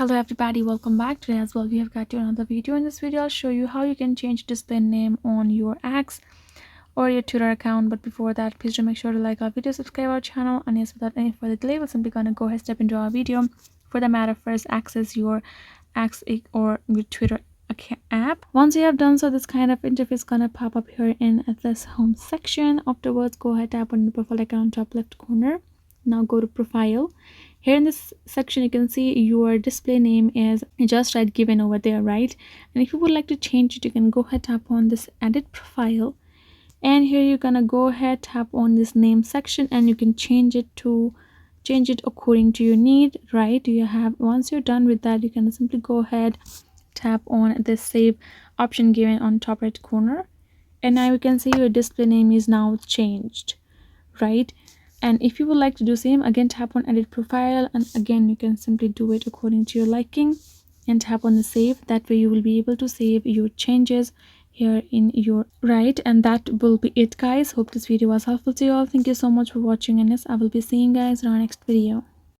Hello everybody, welcome back. Today as well we have got to another video. In this video I'll show you how you can change display name on your X or your Twitter account. But before that, please do make sure to like our video, subscribe our channel, and yes, without any further delay, we're simply gonna go ahead step into our video. For the matter, first access your X or your Twitter app. Once you have done so, this kind of interface gonna pop up here in this home section. Afterwards, go ahead, tap on the profile icon on top left corner. Now go to profile. Here in this section you can see your display name is just right given over there, right? And if you would like to change it, you can go ahead, tap on this edit profile, and here you're gonna go ahead, tap on this name section, and you can change it according to your need, right? You have, once you're done with that, you can simply go ahead, tap on this save option given on top right corner, and now you can see your display name is now changed, right? And if you would like to do same, again tap on edit profile, and again you can simply do it according to your liking and tap on the save. That way you will be able to save your changes here in your right. And that will be it, guys. Hope this video was helpful to you all. Thank you so much for watching, and yes, I will be seeing you guys in our next video.